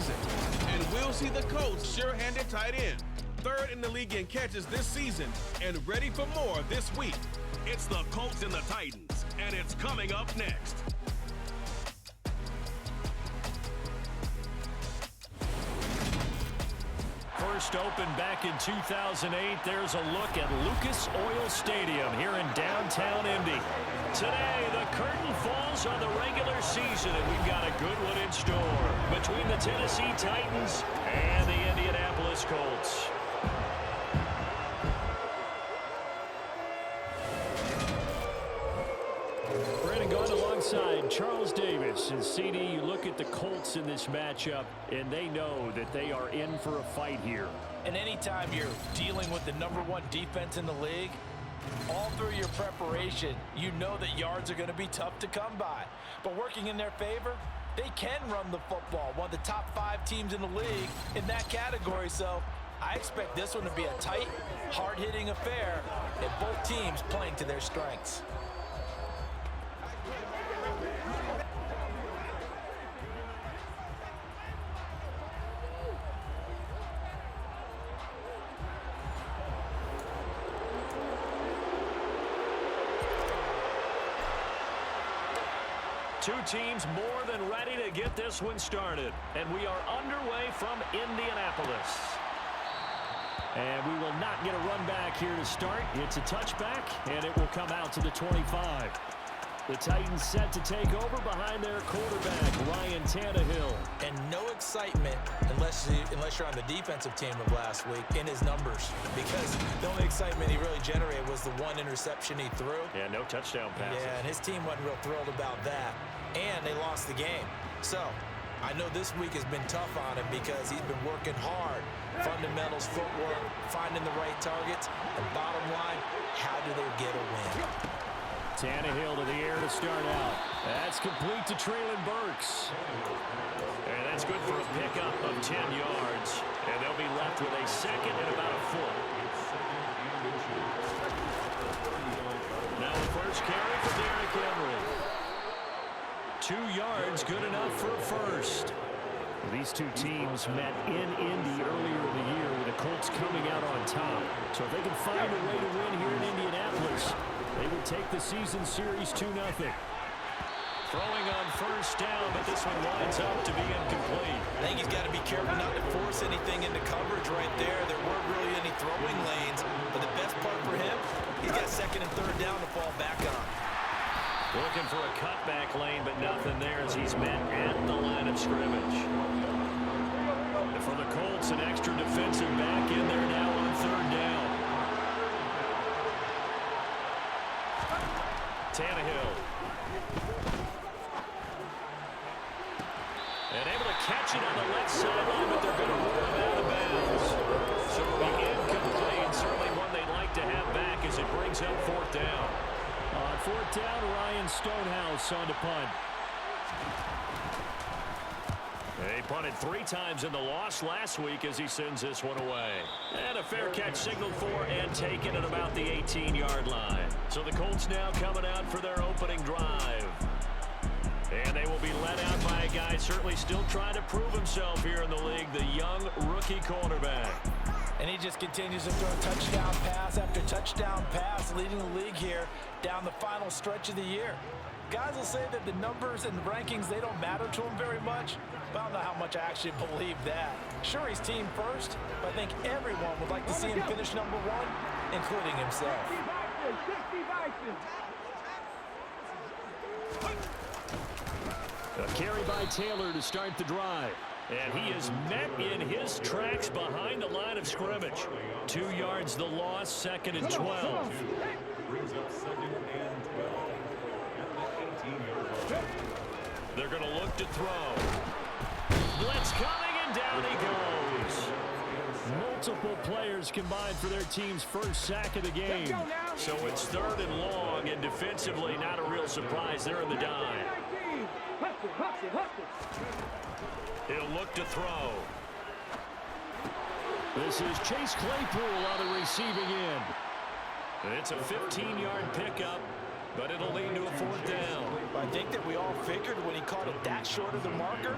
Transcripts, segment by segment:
season. And we'll see the Colts sure-handed tight end, third in the league in catches this season, and ready for more this week. It's the Colts and the Titans, and it's coming up next. First opened back in 2008. There's a look at Lucas Oil Stadium here in downtown Indy. Today, the curtain falls on the regular season, and we've got a good one in store between the Tennessee Titans and the Indianapolis Colts. Brandon Gaudin alongside Charles Davis. And CD, you look at the Colts in this matchup, and they know that they are in for a fight here. And anytime you're dealing with the #1 defense in the league, all through your preparation, you know that yards are going to be tough to come by. But working in their favor, they can run the football. One of the top 5 teams in the league in that category. So I expect this one to be a tight, hard-hitting affair, and both teams playing to their strengths. Two teams more than ready to get this one started. And we are underway from Indianapolis. And we will not get a run back here to start. It's a touchback, and it will come out to the 25. The Titans set to take over behind their quarterback, Ryan Tannehill. And no excitement unless you're on the defensive team of last week in his numbers. Because the only excitement he really generated was the one interception he threw. Yeah, no touchdown passes. Yeah, and his team wasn't real thrilled about that. And they lost the game. So I know this week has been tough on him because he's been working hard. Fundamentals, footwork, finding the right targets. And bottom line, how do they get a win? Tannehill to the air to start out. That's complete to Treylon Burks. And that's good for a pickup of 10 yards. And they'll be left with a second and about a foot. Now the first carry for Derrick Henry. 2 yards, good enough for a first. These two teams met in Indy earlier in the year with the Colts coming out on top. So if they can find a way to win here in Indianapolis, they would take the season series 2-0. Throwing on first down, but this one winds up to be incomplete. I think he's got to be careful not to force anything into coverage right there. There weren't really any throwing lanes, but the best part for him, he's got second and third down to fall back on. Looking for a cutback lane, but nothing there as he's met at the line of scrimmage. And for the Colts, an extra defensive back in there now on third down. Tannehill. And able to catch it on the left sideline, but they're going to roll him out of bounds. So it'll be incomplete. Certainly one they'd like to have back as it brings up fourth down. On fourth down, Ryan Stonehouse on to punt. He punted 3 times in the loss last week as he sends this one away. And a fair catch signaled for and taken at about the 18-yard line. So the Colts now coming out for their opening drive. And they will be led out by a guy certainly still trying to prove himself here in the league, the young rookie quarterback. And he just continues to throw touchdown pass after touchdown pass, leading the league here down the final stretch of the year. Guys will say that the numbers and the rankings, they don't matter to him very much, but I don't know how much I actually believe that. Sure, he's team first, but I think everyone would like to see him finish #1, including himself. A carry by Taylor to start the drive. And he is met in his tracks behind the line of scrimmage. 2 yards the loss, second and 12. They're going to look to throw. Blitz coming, and down he goes. Multiple players combined for their team's first sack of the game. So it's third and long, and defensively not a real surprise. They're in the dime. He'll look to throw. This is Chase Claypool on the receiving end. It's a 15-yard pickup. but it'll lead to a 4th down. I think that we all figured when he caught it that short of the marker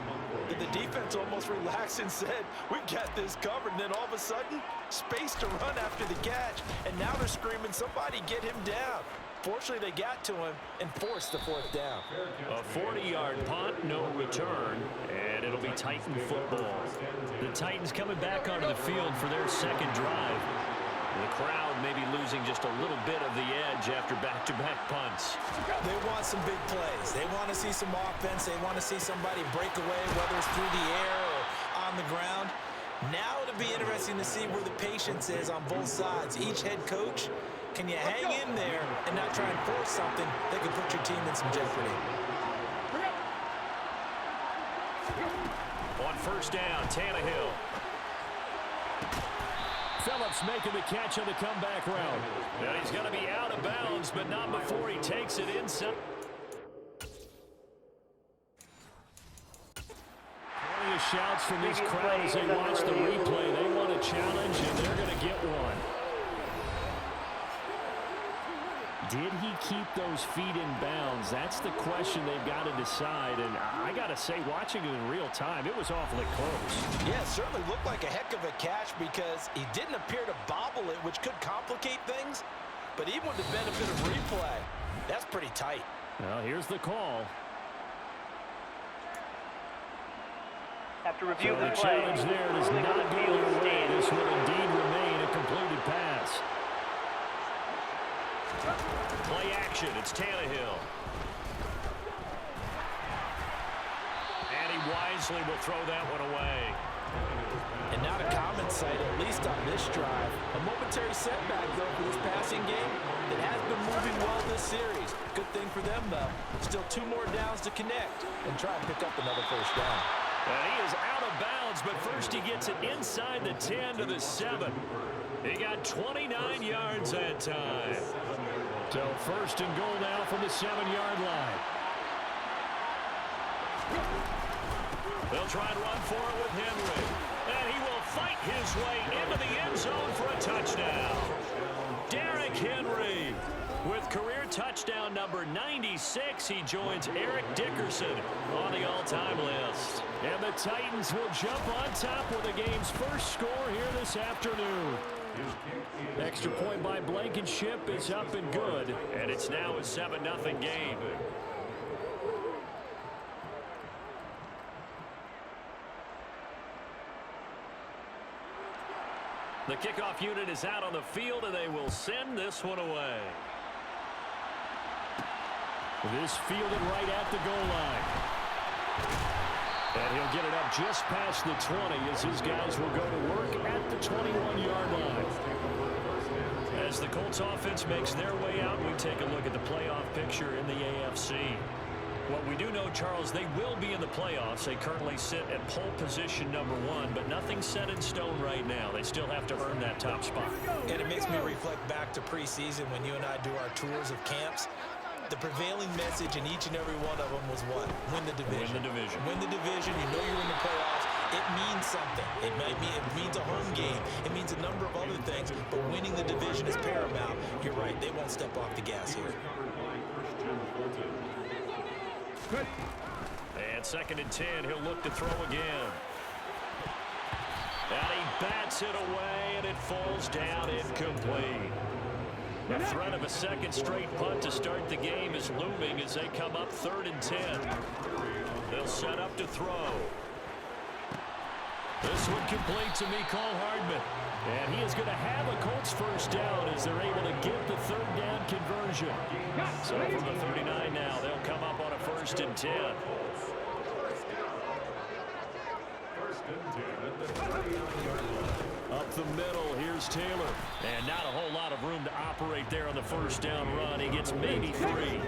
that the defense almost relaxed and said, we've got this covered. And then all of a sudden, space to run after the catch. And now they're screaming, somebody get him down. Fortunately, they got to him and forced the 4th down. A 40-yard punt, no return, and it'll be Titan football. The Titans coming back onto the field for their second drive. The crowd may be losing just a little bit of the edge after back-to-back punts. They want some big plays. They want to see some offense. They want to see somebody break away, whether it's through the air or on the ground. Now it'll be interesting to see where the patience is on both sides. Each head coach, can you hang in there and not try and force something that could put your team in some jeopardy? On 1st down, Tannehill. Phillips making the catch on the comeback route. And he's going to be out of bounds, but not before he takes it inside. Plenty of shouts from this crowd as they watch the replay. They want a challenge, and they're going to get one. Did he keep those feet in bounds? That's the question they've got to decide. And I got to say, watching it in real time, it was awfully close. Yeah, it certainly looked like a heck of a catch because he didn't appear to bobble it, which could complicate things. But even with the benefit of replay, that's pretty tight. Well, here's the call. After review The challenge there does not go their way. This will indeed remain a completed pass. Play action, it's Tannehill. And he wisely will throw that one away. And not a common sight, at least on this drive. A momentary setback, though, for this passing game that has been moving well this series. Good thing for them, though. Still 2 more downs to connect and try and pick up another 1st down. And he is out of bounds, but first he gets it inside the 10 to the 7. He got 29 yards that time. So 1st and goal now from the 7-yard line. They'll try and run for it with Henry. And he will fight his way into the end zone for a touchdown. Derrick Henry with career touchdown number 96. He joins Eric Dickerson on the all-time list. And the Titans will jump on top with the game's first score here this afternoon. Extra point by Blankenship is up and good. And it's now a 7-0 game. The kickoff unit is out on the field, and they will send this one away. This fielded right at the goal line. And he'll get it up just past the 20 as his guys will go to work at the 21-yard line. As the Colts offense makes their way out, we take a look at the playoff picture in the AFC. What we do know, Charles, they will be in the playoffs. They currently sit at pole position number 1, but nothing's set in stone right now. They still have to earn that top spot. And it makes me reflect back to preseason when you and I do our tours of camps. The prevailing message in each and every one of them was what? Win the division. Win the division. Win the division. You know you're in the playoffs. It means something. It means a home game. It means a number of other things. But winning the division is paramount. You're right. They won't step off the gas here. And 2nd and 10. He'll look to throw again. And he bats it away, and it falls down incomplete. The threat of a second straight punt to start the game is looming as they come up 3rd and 10. They'll set up to throw. This one complete to Mecole Hardman. And he is going to have a Colts 1st down as they're able to get the 3rd down conversion. So from the 39 now, they'll come up on a 1st and 10. Up the middle, here's Taylor. And not a whole lot of room to operate there on the 1st down run. He gets maybe 3.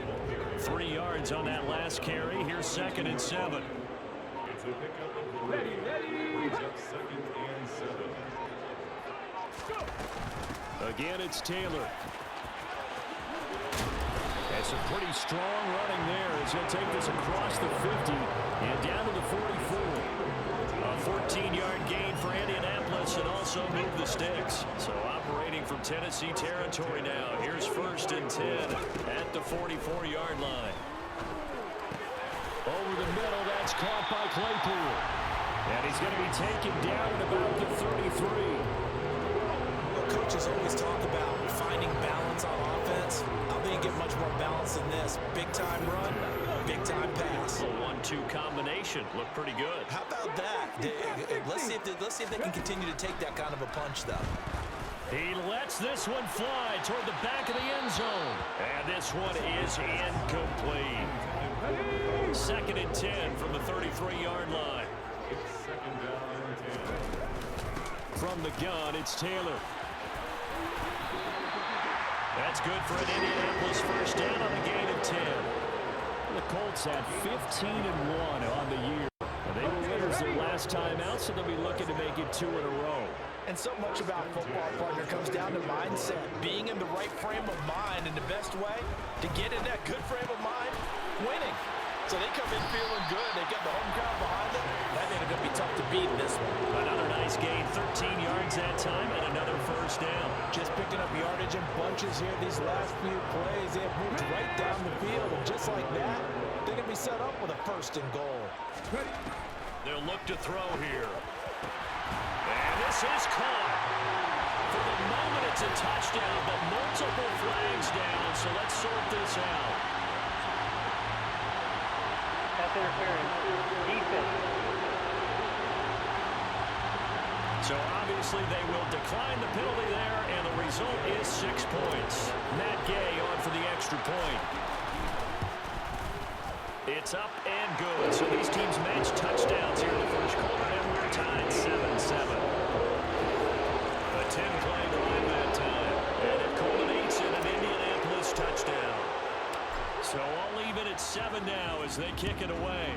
3 yards on that last carry. Here's 2nd and 7. Ready. 2nd and 7. Again, it's Taylor. That's a pretty strong running there as he'll take this across the 50 and down to the 44. A 14-yard gain for Indianapolis and also move the sticks. So operating for from Tennessee territory now. Here's 1st and 10 at the 44-yard line. Over the middle, that's caught by Claypool. And he's going to be taken down at about the 33. Well, coaches always talk about finding balance on offense. I think you get much more balance than this. Big-time run, big-time pass. A 1-2 combination. Looked pretty good. How about that? Let's see if they can continue to take that kind of a punch, though. He lets this one fly toward the back of the end zone. And this one is incomplete. 2nd and 10 from the 33-yard line. Second down and 10. From the gun, it's Taylor. That's good for an Indianapolis first down on a gain of 10. The Colts had 15-1 on the year. They were winners their last time out, so they'll be looking to make it 2 in a row. And so much about football, partner, comes down to mindset. Being in the right frame of mind, and the best way to get in that good frame of mind, winning. So they come in feeling good. They got the home crowd behind them. I think it's going to be tough to beat in this one. Another nice gain, 13 yards that time, and another first down. Just picking up yardage in bunches here these last few plays. They have moved right down the field, and just like that, they're going to be set up with a 1st and goal. They'll look to throw here. And this is caught. For the moment, it's a touchdown, but multiple flags down, so let's sort this out. Pass interference. Defense. So obviously they will decline the penalty there, and the result is 6 points. Matt Gay on for the extra point. It's up and good. So these teams match touchdowns here in the first quarter, and we're tied 7-7. A 10-play drive that time, and it culminates in an Indianapolis touchdown. So all even at 7 now as they kick it away.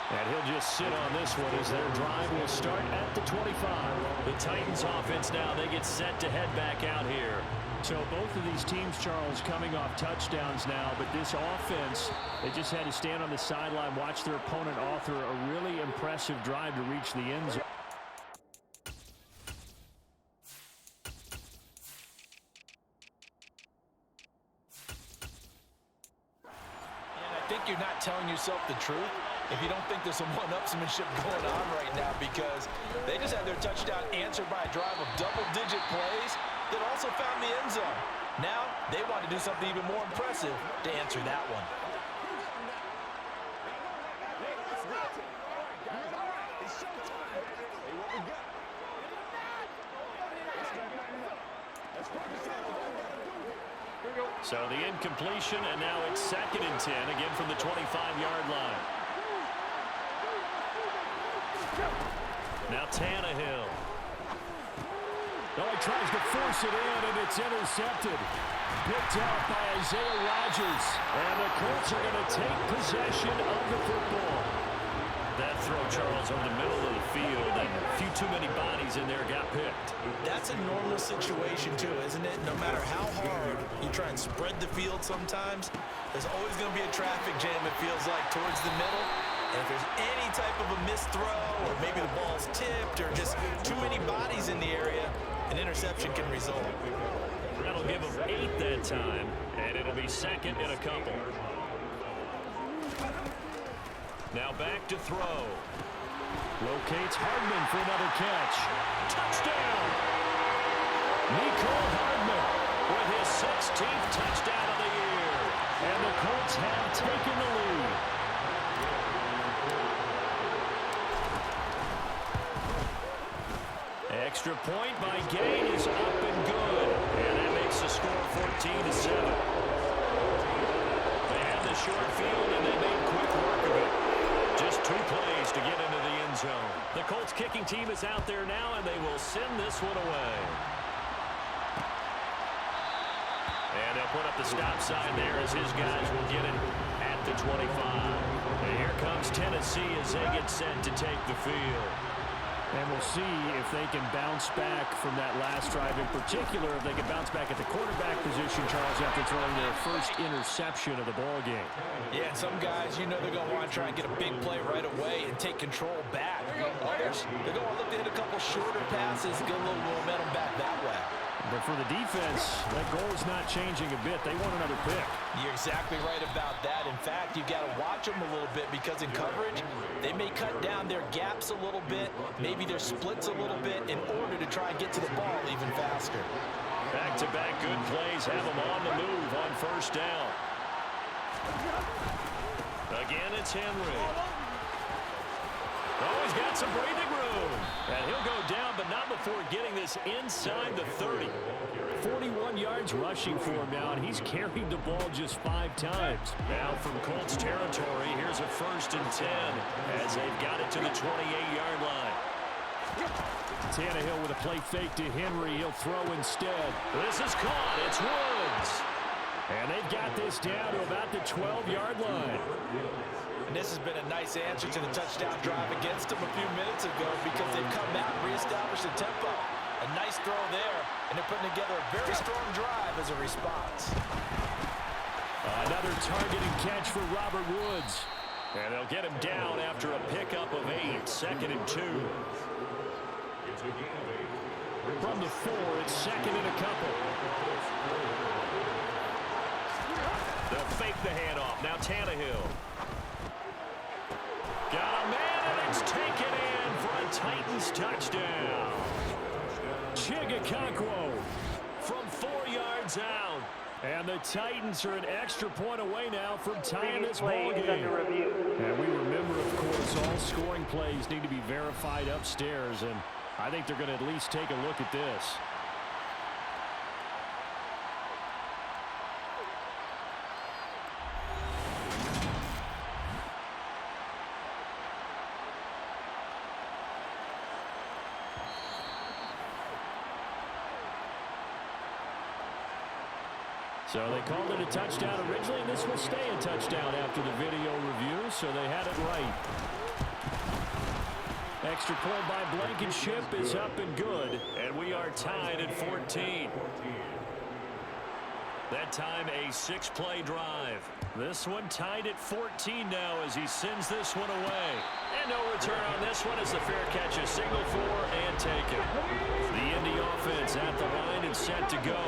And he'll just sit on this one as their drive will start at the 25. The Titans offense now, they get set to head back out here. So both of these teams, Charles, coming off touchdowns now, but this offense, they just had to stand on the sideline, watch their opponent author a really impressive drive to reach the end zone. And I think you're not telling yourself the truth if you don't think there's some one-upsmanship going on right now, because they just had their touchdown answered by a drive of double-digit plays that also found the end zone. Now they want to do something even more impressive to answer that one. So the incompletion, and now it's 2nd and 10, again from the 25-yard line. Now Tannehill. Oh, he tries to force it in, and it's intercepted. Picked out by Isaiah Rodgers. And the Colts are going to take possession of the football. That throw, Charles, over the middle of the field, and a few too many bodies in there got picked. That's a normal situation, too, isn't it? No matter how hard you try and spread the field sometimes, there's always going to be a traffic jam, it feels like, towards the middle. And if there's any type of a missed throw, or maybe the ball's tipped, or just too many bodies in the area, an interception can result. That'll give them 8 that time, and it'll be 2nd and a couple. Now back to throw. Locates Hardman for another catch. Touchdown! Nico Hardman with his 16th touchdown of the year. And the Colts have taken the lead. Extra point by Gain is up and good. And that makes the score 14-7. They had the short field and they made quick work of it. Just 2 plays to get into the end zone. The Colts kicking team is out there now, and they will send this one away. And they'll put up the stop sign there as his guys will get it at the 25. And here comes Tennessee as they get set to take the field. And we'll see if they can bounce back from that last drive in particular, if they can bounce back at the quarterback position, Charles, after throwing their first interception of the ball game. Yeah, and some guys, you know they're going to want to try and get a big play right away and take control back. Others, they're going to look to hit a couple shorter passes and get a little momentum back that way. But for the defense, that goal is not changing a bit. They want another pick. You're exactly right about that. In fact, you've got to watch them a little bit because in coverage, they may cut down their gaps a little bit, maybe their splits a little bit in order to try and get to the ball even faster. Back-to-back good plays have them on the move on first down. Again, it's Henry. Oh, he's got some breathing room. And he'll go down, but not before getting this inside the 30. 41 yards rushing for him now, and he's carried the ball just 5 times. Now from Colts territory, here's a 1st and 10 as they've got it to the 28-yard line. Tannehill with a play fake to Henry. He'll throw instead. This is caught. It's Woods. And they've got this down to about the 12-yard line. And this has been a nice answer to the touchdown drive against them a few minutes ago because they've come out and reestablished the tempo. A nice throw there, and they're putting together a very strong drive as a response. Another targeting catch for Robert Woods. And they'll get him down after a pickup of 8, 2nd and 2. From the 4, it's 2nd and a couple. They'll fake the handoff. Now Tannehill. Got a man, and it's taken in for a Titans touchdown. Chigakonkwo from 4 yards out. And the Titans are an extra point away now from tying this ball game. And we remember, of course, all scoring plays need to be verified upstairs, and I think they're going to at least take a look at this. So they called it a touchdown originally, and this will stay a touchdown after the video review, so they had it right. Extra point by Blankenship is up and good, and we are tied at 14. That time a 6-play drive. This one tied at 14 now as he sends this one away. And no return on this one as the fair catch is signaled for and taken. The Indy offense at the line and set to go.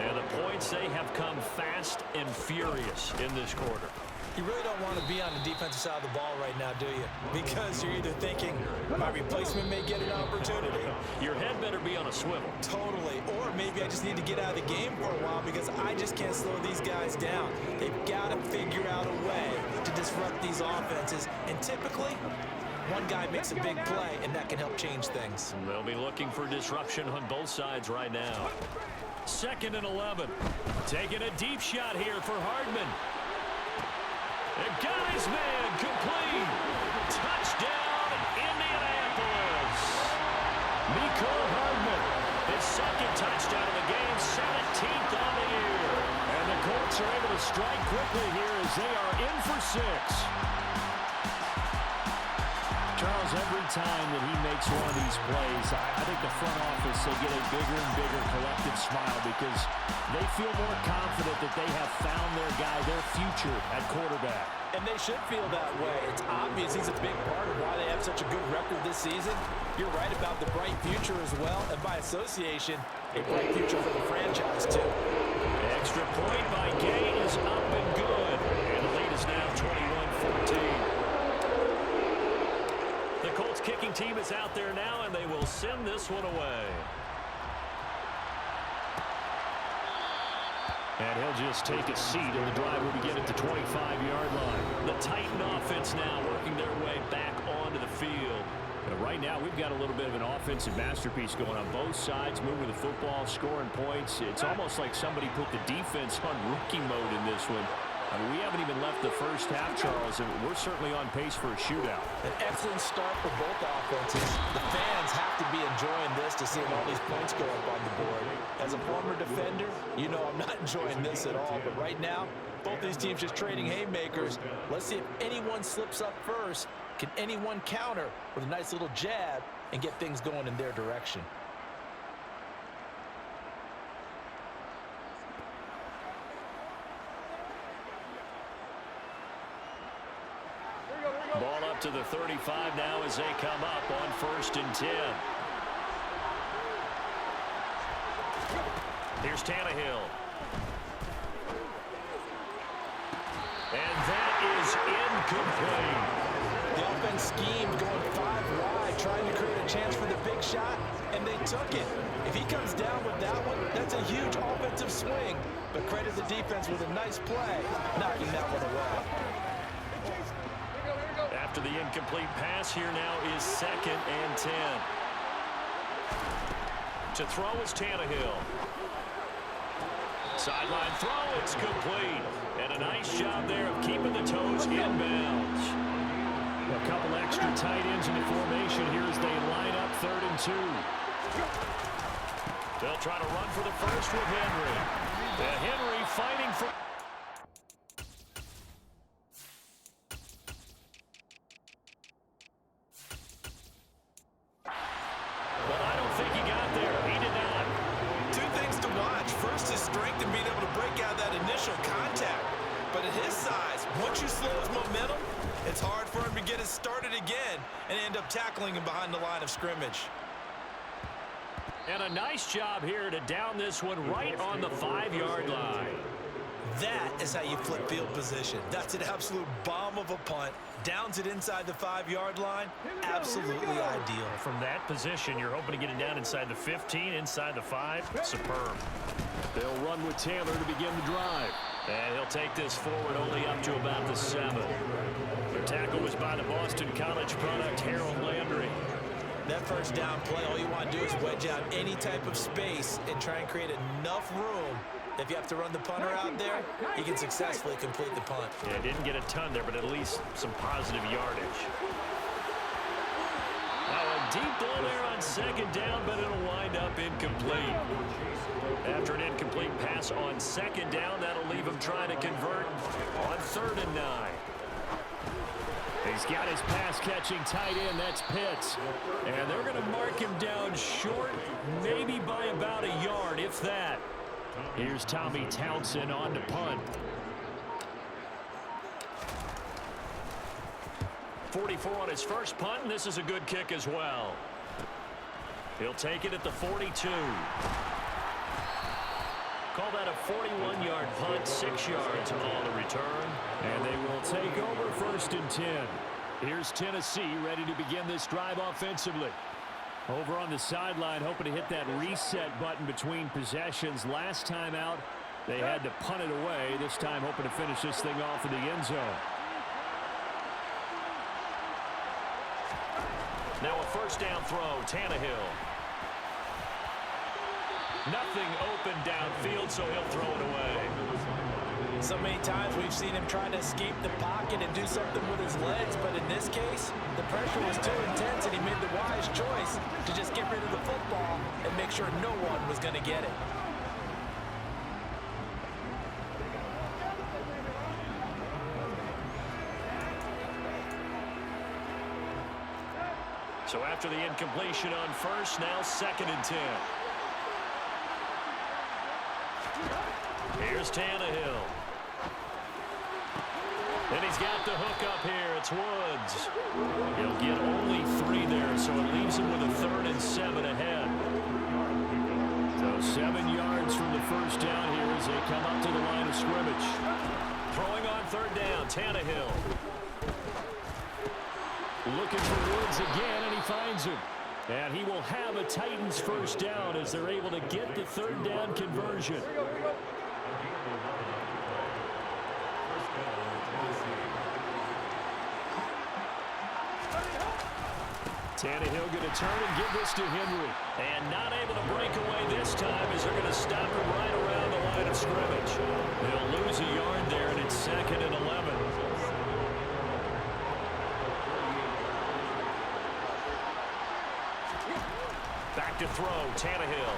And the points, they have come fast and furious in this quarter. You really don't want to be on the defensive side of the ball right now, do you? Because you're either thinking, my replacement may get an opportunity. Your head better be on a swivel. Totally. Or maybe I just need to get out of the game for a while because I just can't slow these guys down. They've got to figure out a way to disrupt these offenses. And typically, one guy makes a big play, and that can help change things. They'll be looking for disruption on both sides right now. 2nd and 11. Taking a deep shot here for Hardman. And got his man complete. Touchdown, Indianapolis. Mecole Hardman, his 2nd touchdown of the game, 17th on the year. And the Colts are able to strike quickly here as they are in for 6. Charles, every time that he makes one of these plays, I think the front office, they get a bigger and bigger collective smile because they feel more confident that they have found their guy, their future at quarterback. And they should feel that way. It's obvious he's a big part of why they have such a good record this season. You're right about the bright future as well, and by association, a bright future for the franchise too. Extra point by Gay is up and good. And the lead is now 21-14. The Colts kicking team is out there now, and they will send this one away. And he'll just take a seat in the drive when we get at the 25-yard line. The Titan offense now working their way back onto the field. But right now, we've got a little bit of an offensive masterpiece going on both sides, moving the football, scoring points. It's almost like somebody put the defense on rookie mode in this one. I mean, we haven't even left the first half, Charles, and we're certainly on pace for a shootout. An excellent start for both offenses. The fans have to be enjoying this to see all these points go up on the board. As a former defender, you know I'm not enjoying this at all. But right now, both these teams just trading haymakers. Let's see if anyone slips up first. Can anyone counter with a nice little jab and get things going in their direction. Ball up to the 35 now as they come up on 1st and 10. Here's Tannehill. And that is incomplete. The offense schemed going 5 wide, trying to create a chance for the big shot, and they took it. If he comes down with that one, that's a huge offensive swing. But credit the defense with a nice play, knocking that one away. After the incomplete pass, here now is 2nd and 10. To throw is Tannehill. Sideline throw, it's complete. And a nice job there of keeping the toes in bounds. A couple extra tight ends in the formation here as they line up 3rd and 2. They'll try to run for the first with Henry. Henry fighting for... Well, I don't think he got there. He did not. 2 things to watch. First, his strength in being able to break out that initial contact. But at his size, once you slow his momentum, it's hard for him to get it started again and end up tackling him behind the line of scrimmage. And a nice job here to down this one right on the 5-yard line. That is how you flip field position. That's an absolute bomb of a punt. Downs it inside the 5-yard line. Absolutely ideal. From that position, you're hoping to get it down inside the 15, inside the 5. Superb. They'll run with Taylor to begin the drive. And he'll take this forward only up to about the 7. The tackle was by the Boston College product, Harold Landry. That first down play, all you want to do is wedge out any type of space and try and create enough room. If you have to run the punter out there, he can successfully complete the punt. Yeah, didn't get a ton there, but at least some positive yardage. Now a deep ball there on 2nd down, but it'll wind up incomplete. After an incomplete pass on 2nd down, that'll leave him trying to convert on 3rd and 9. He's got his pass-catching tight end. That's Pitts. And they're going to mark him down short, maybe by about a yard, if that. Here's Tommy Townsend on to punt. 44 on his first punt, and this is a good kick as well. He'll take it at the 42. Call that a 41-yard punt, 6 yards on the return. And they will take over 1st and 10. Here's Tennessee ready to begin this drive offensively. Over on the sideline, hoping to hit that reset button between possessions. Last time out, they had to punt it away. This time, hoping to finish this thing off in the end zone. Now a 1st down throw, Tannehill. Nothing open downfield, so he'll throw it away. So many times we've seen him try to escape the pocket and do something with his legs, but in this case, the pressure was too intense and he made the wise choice to just get rid of the football and make sure no one was going to get it. So after the incompletion on 1st, now 2nd and 10. Here's Tannehill. And he's got the hook up here. It's Woods. He'll get only 3 there, so it leaves him with a 3rd and 7 ahead. So 7 yards from the first down here as they come up to the line of scrimmage. Throwing on 3rd down, Tannehill. Looking for Woods again, and he finds him. And he will have a Titans 1st down as they're able to get the 3rd down conversion. Tannehill going to turn and give this to Henry. And not able to break away this time as they're going to stop him right around the line of scrimmage. They'll lose a yard there, and it's 2nd and 11. Back to throw, Tannehill.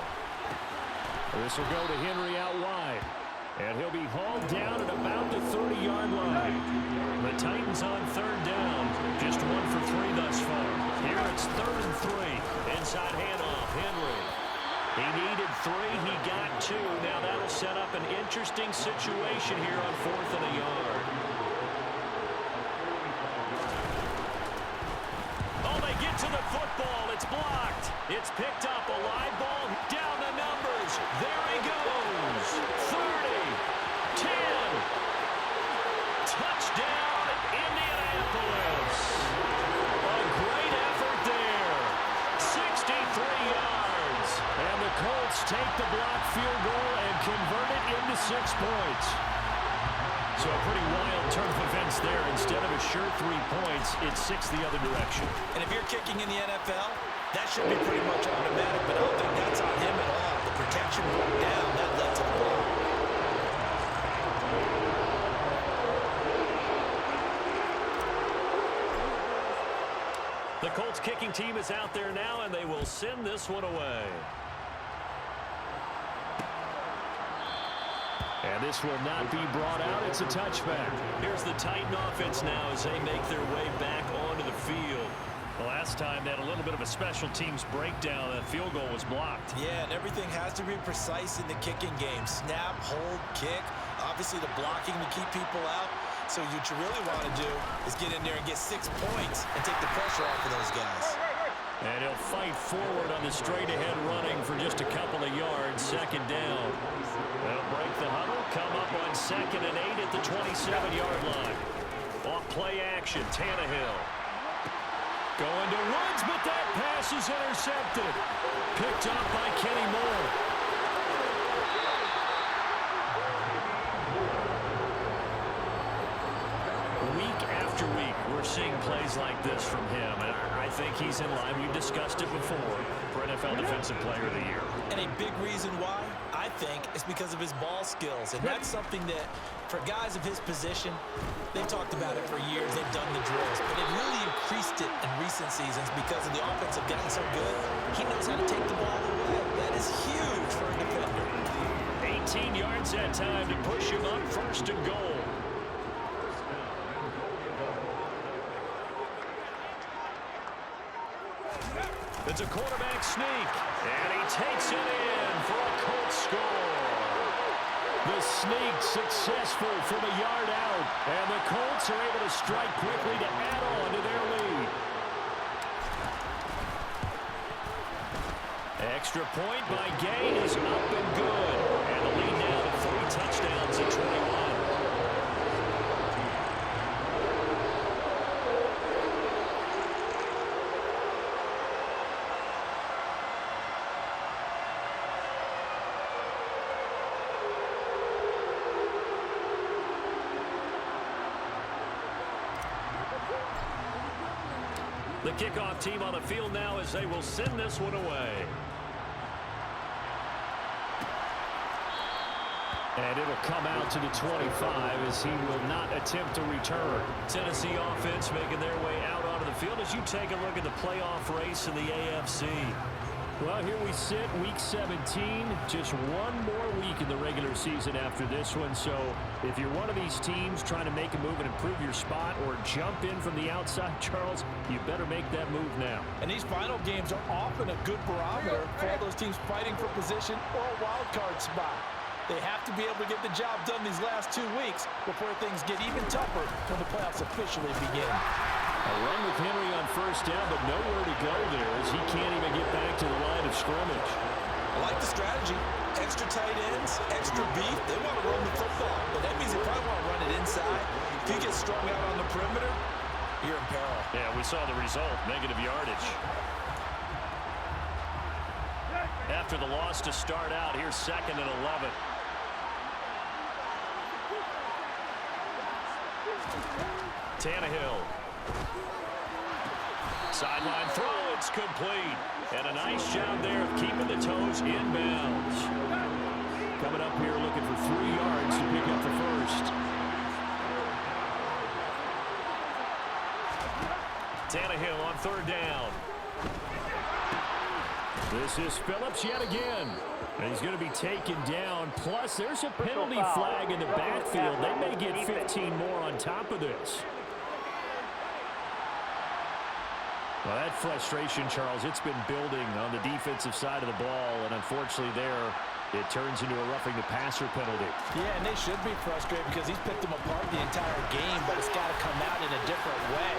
This will go to Henry out wide. And he'll be hauled down at about the 30-yard line. The Titans on 3rd down. Just 1 for 3 thus far. Here it's 3rd and 3. three. He got two. Now that'll set up an interesting situation here on 4th and a yard. Oh, they get to the football. It's blocked. It's picked up. A live ball down the numbers. There he goes. 30, 10. Touchdown, Indianapolis. A great effort there. 63 yards. And the Colts take the blocked field goal and convert it into 6 points. So a pretty wild turn of events there. Instead of a sure 3 points, it's 6 the other direction. And if you're kicking in the NFL, that should be pretty much automatic, but I don't think that's on him at all. The protection broke down. That led to the ball. The Colts kicking team is out there now, and they will send this one away. And this will not be brought out. It's a touchback. Here's the Titan offense now as they make their way back onto the field. The last time they had a little bit of a special teams breakdown. That field goal was blocked. Yeah, and everything has to be precise in the kicking game. Snap, hold, kick. Obviously the blocking to keep people out. So what you really want to do is get in there and get 6 points and take the pressure off of those guys. And he'll fight forward on the straight-ahead running for just a couple of yards. 2nd down. They'll break the huddle, come up on 2nd and 8 at the 27-yard line. Off play action, Tannehill. Going to Woods, but that pass is intercepted. Picked up by Kenny Moore. Week after week, we're seeing plays like this from him, and I think he's in line. We've discussed it before for NFL Defensive Player of the Year. And a big reason why, I think, is because of his ball skills. And that's something that, for guys of his position, they've talked about it for years. They've done the drills. But they've really increased it in recent seasons because of the offense have gotten so good. He knows how to take the ball away. That is huge for a defender. 18 yards that time to push him up 1st and goal. It's a quarterback sneak, and he takes it in for a Colts score. The sneak successful from a yard out, and the Colts are able to strike quickly to add on to their lead. Extra point by Gay is up and good, and the lead now to 3 touchdowns at 21. The kickoff team on the field now as they will send this one away. And it'll come out to the 25 as he will not attempt to return. Tennessee offense making their way out onto the field as you take a look at the playoff race in the AFC. Well, here we sit, Week 17, just one more week in the regular season after this one. So if you're one of these teams trying to make a move and improve your spot or jump in from the outside, Charles, you better make that move now. And these final games are often a good barometer for all those teams fighting for position or a wild card spot. They have to be able to get the job done these last 2 weeks before things get even tougher when the playoffs officially begin. A run with Henry on 1st down, but nowhere to go there as he can't even get back to the line of scrimmage. I like the strategy. Extra tight ends, extra beef. They want to run the football, but that means they probably want to run it inside. If you get strung out on the perimeter, you're in peril. Yeah, we saw the result, negative yardage. After the loss to start out, here's 2nd and 11. Tannehill. Sideline throw, it's complete. And a nice job there of keeping the toes in bounds. Coming up here looking for 3 yards to pick up the first. Tannehill on 3rd down. This is Phillips yet again. And he's going to be taken down. Plus, there's a penalty flag in the backfield. They may get 15 more on top of this. Well, that frustration, Charles, it's been building on the defensive side of the ball, and unfortunately there, it turns into a roughing the passer penalty. Yeah, and they should be frustrated because he's picked them apart the entire game, but it's got to come out in a different way.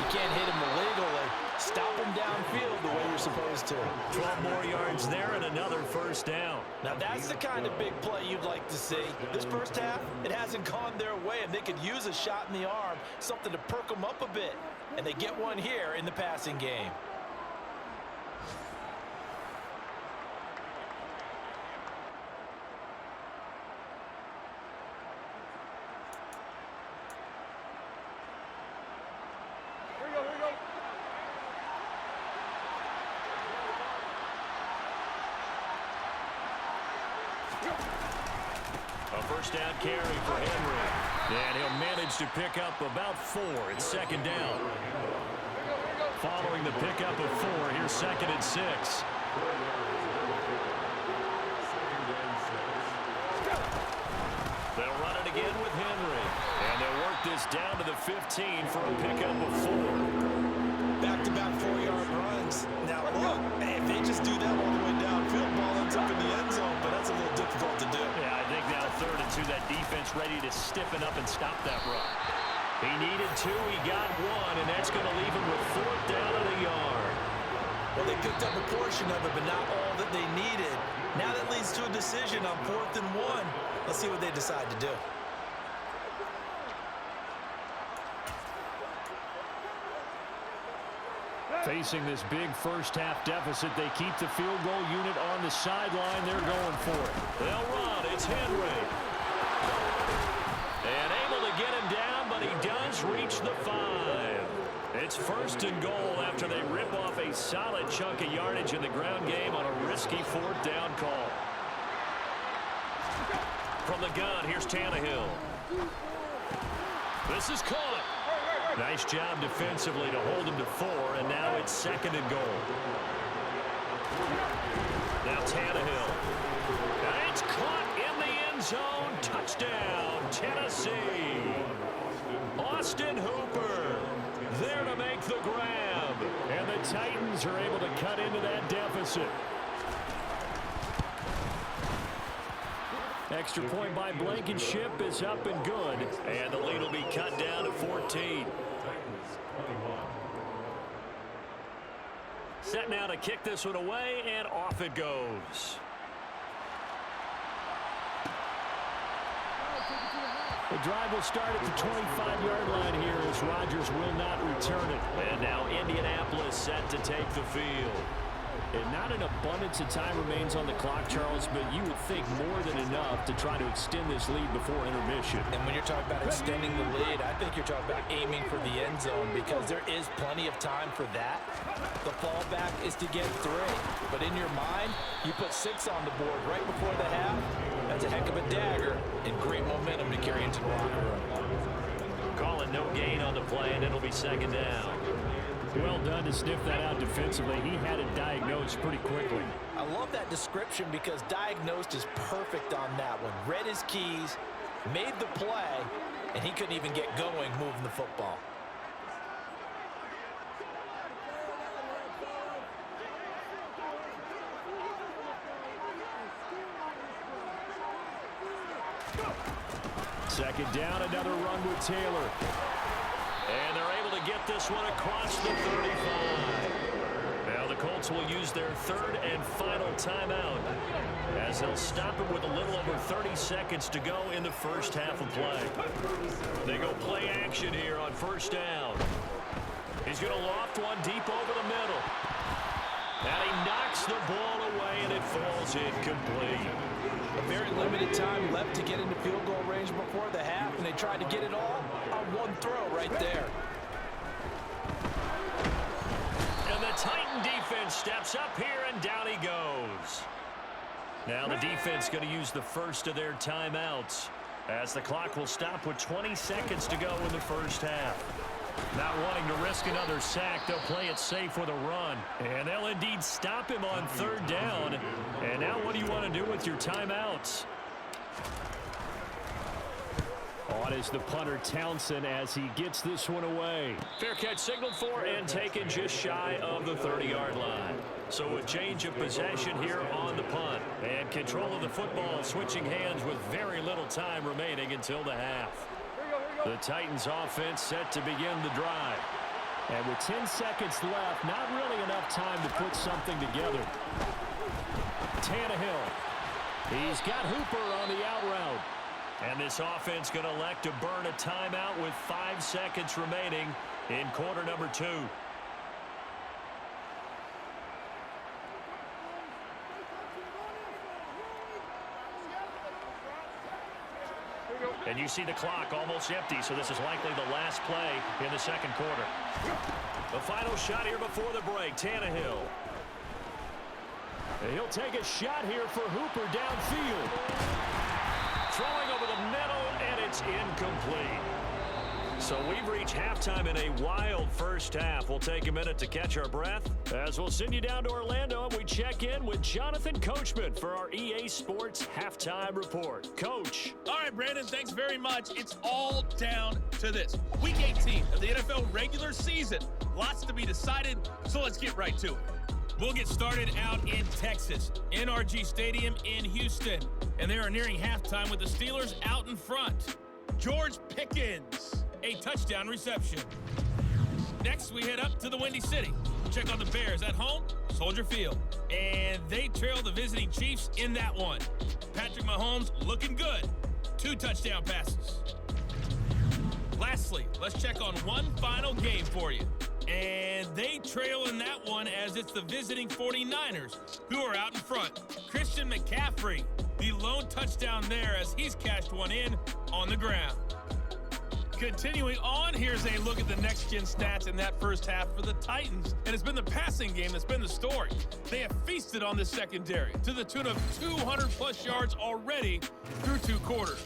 You can't hit him illegally. Stop him downfield the way you're supposed to. 12 more yards there and another first down. Now, that's the kind of big play you'd like to see. This first half, it hasn't gone their way, and they could use a shot in the arm, something to perk them up a bit. And they get one here in the passing game. A first down carry for Henry. And he'll manage to pick up about 4. It's second down. Following the pickup of 4, here's second and 6. They'll run it again with Henry. And they'll work this down to the 15 for a pickup of 4. Back-to-back 4-yard runs. Now, look, if they just do that all the way downfield, ball ends up in the end zone, but that's a little difficult to do. Yeah, I think now 3rd and 2, that defense ready to stiffen up and stop that run. He needed 2, he got 1, and that's going to leave him with 4th down and a yard. Well, they picked up a portion of it, but not all that they needed. Now that leads to a decision on 4th and 1. Let's see what they decide to do. Facing this big first-half deficit, they keep the field goal unit on the sideline. They're going for it. They'll run. It's Henry. And able to get him down, but he does reach the 5. It's 1st and goal after they rip off a solid chunk of yardage in the ground game on a risky 4th down call. From the gun, here's Tannehill. This is caught. Nice job defensively to hold him to 4, and now it's 2nd and goal. Now Tannehill. And it's caught in the end zone. Touchdown, Tennessee. Austin Hooper there to make the grab. And the Titans are able to cut into that deficit. Extra point by Blankenship is up and good. And the lead will be cut down to 14. Set now to kick this one away, and off it goes. The drive will start at the 25-yard line here as Rodgers will not return it. And now Indianapolis set to take the field. And not an abundance of time remains on the clock, Charles, but you would think more than enough to try to extend this lead before intermission. And when you're talking about extending the lead, I think you're talking about aiming for the end zone because there is plenty of time for that. The fallback is to get 3. But in your mind, you put 6 on the board right before the half. That's a heck of a dagger and great momentum to carry into the locker room. Calling no gain on the play, and it'll be 2nd down. Well done to sniff that out defensively. He had it diagnosed pretty quickly. I love that description because diagnosed is perfect on that one. Read his keys, made the play, and he couldn't even get going moving the football. Second down, another run with Taylor. And they're able to get this one across the 35. Now the Colts will use their 3rd and final timeout as they'll stop it with a little over 30 seconds to go in the first half of play. They go play action here on 1st down. He's going to loft one deep over the middle. And he knocks the ball away, and it falls incomplete. A very limited time left to get into field goal range before the half, and they tried to get it all on one throw right there. And the Titan defense steps up here, and down he goes. Now the defense going to use the first of their timeouts as the clock will stop with 20 seconds to go in the first half. Not wanting to risk another sack, they'll play it safe with a run. And they'll indeed stop him on 3rd down. And now what do you want to do with your timeouts? On is the punter Townsend as he gets this one away. Fair catch signaled for and taken just shy of the 30-yard line. So a change of possession here on the punt. And control of the football switching hands with very little time remaining until the half. The Titans offense set to begin the drive. And with 10 seconds left, not really enough time to put something together. Tannehill. He's got Hooper on the out route. And this offense going to elect to burn a timeout with 5 seconds remaining in quarter number 2. And you see the clock almost empty, so this is likely the last play in the second quarter. The final shot here before the break, Tannehill. And he'll take a shot here for Hooper downfield. Throwing over the middle, and it's incomplete. So we've reached halftime in a wild first half. We'll take a minute to catch our breath as we'll send you down to Orlando and we check in with Jonathan Coachman for our EA Sports Halftime Report. Coach. All right, Brandon, thanks very much. It's all down to this. Week 18 of the NFL regular season. Lots to be decided, so let's get right to it. We'll get started out in Texas, NRG Stadium in Houston. And they are nearing halftime with the Steelers out in front. George Pickens, a touchdown reception. Next, we head up to the Windy City. Check on the Bears at home, Soldier Field. And they trail the visiting Chiefs in that one. Patrick Mahomes looking good. 2 touchdown passes. Lastly, let's check on one final game for you. And they trail in that one as it's the visiting 49ers who are out in front. Christian McCaffrey, the lone touchdown there as he's cashed one in on the ground. Continuing on, here's a look at the next-gen stats in that first half for the Titans. And it's been the passing game that's been the story. They have feasted on the secondary to the tune of 200-plus yards already through 2 quarters.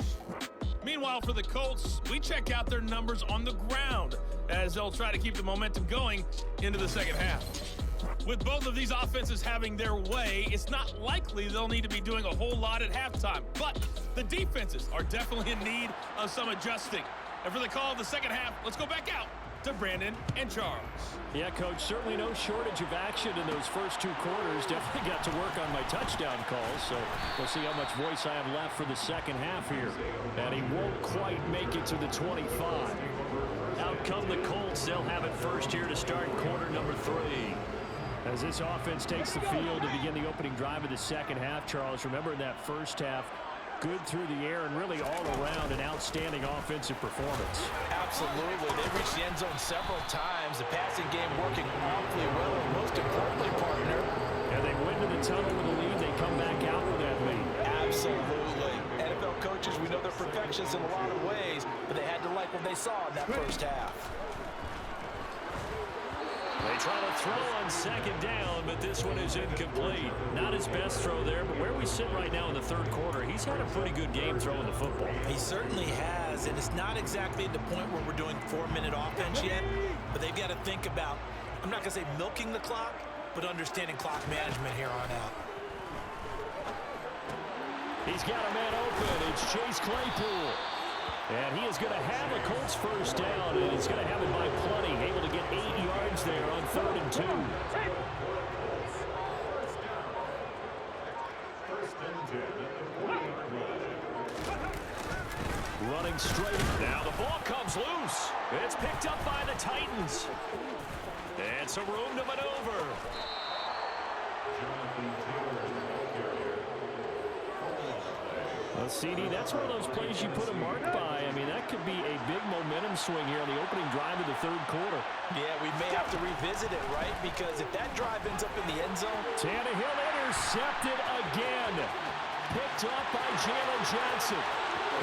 Meanwhile, for the Colts, we check out their numbers on the ground as they'll try to keep the momentum going into the second half. With both of these offenses having their way, it's not likely they'll need to be doing a whole lot at halftime. But the defenses are definitely in need of some adjusting. And for the call of the second half, let's go back out to Brandon and Charles. Yeah, Coach, certainly no shortage of action in those first 2 quarters. Definitely got to work on my touchdown calls, so we'll see how much voice I have left for the second half here. And he won't quite make it to the 25. Out come the Colts. They'll have it first here to start quarter number 3. As this offense takes the field to begin the opening drive of the second half, Charles, remember in that first half, good through the air and really all around an outstanding offensive performance. Absolutely. They reached the end zone several times. The passing game working awfully well, and most importantly, partner. And they went to the tunnel with a lead. They come back out with that lead. Absolutely. NFL coaches, we know they're perfectionists in a lot of ways, but they had to like what they saw in that first half. They try to throw on second down, but this one is incomplete. Not his best throw there, but where we sit right now in the third quarter, he's had a pretty good game throwing the football. He certainly has, and it's not exactly at the point where we're doing 4-minute offense yet, but they've got to think about, I'm not going to say milking the clock, but understanding clock management here on out. He's got a man open. It's Chase Claypool. And he is going to have a Colts first down, and he's going to have it by plenty. Able to get 8 yards there on 3rd and 2. Running straight. Now the ball comes loose. It's picked up by the Titans. And some room to maneuver. Well, CD, that's one of those plays you put a mark by. I mean, that could be a big momentum swing here on the opening drive of the third quarter. Yeah, we may have to revisit it, right? Because if that drive ends up in the end zone. Tannehill intercepted again. Picked up by Jalen Johnson.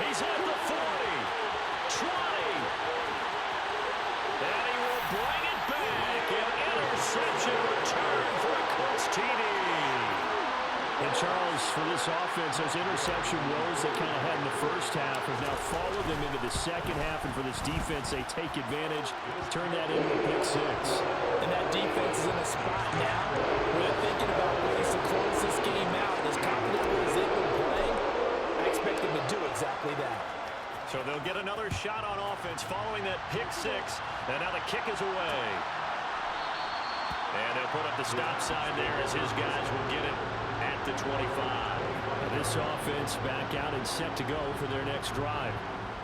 He's at the 40, 20. And he will bring it back. An interception return for a Colts TD. And Charles, for this offense, those interception woes they kind of had in the first half have now followed them into the second half. And for this defense, they take advantage, turn that into a pick 6. And that defense is in a spot now where they're thinking about ways to close this game out. As confidently as they've been playing, I expect them to do exactly that. So they'll get another shot on offense following that pick six. And now the kick is away. And they'll put up the stop sign there as his guys will get it at the 25. This offense back out and set to go for their next drive.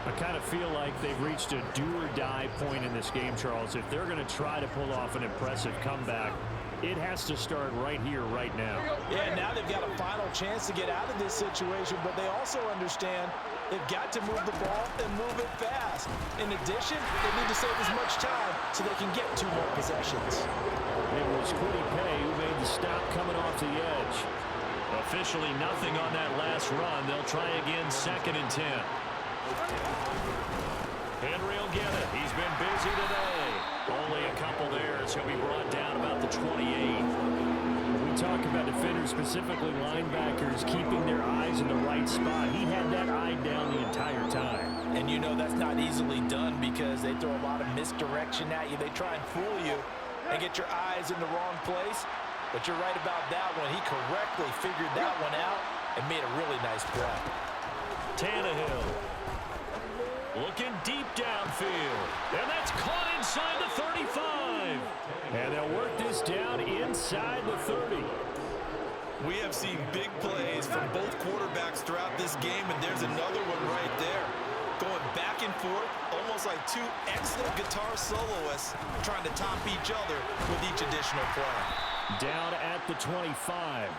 I kind of feel like they've reached a do-or-die point in this game, Charles. If they're going to try to pull off an impressive comeback, it has to start right here, right now. Yeah, now they've got a final chance to get out of this situation, but they also understand they've got to move the ball and move it fast. In addition, they need to save as much time so they can get 2 more possessions. It was Quiddy Pay who made the stop coming off the edge. Officially nothing on that last run. They'll try again, 2nd and 10. Henry will get it. He's been busy today. Only a couple there, so he'll be brought down about the 28. We talk about defenders, specifically linebackers, keeping their eyes in the right spot. He had that eye down the entire time. And you know that's not easily done because they throw a lot of misdirection at you. They try and fool you and get your eyes in the wrong place. But you're right about that one. He correctly figured that one out and made a really nice play. Tannehill looking deep downfield. And that's caught inside the 35. And they'll work this down inside the 30. We have seen big plays from both quarterbacks throughout this game, and there's another one right there. Going back and forth, almost like 2 excellent guitar soloists trying to top each other with each additional play. Down at the 25.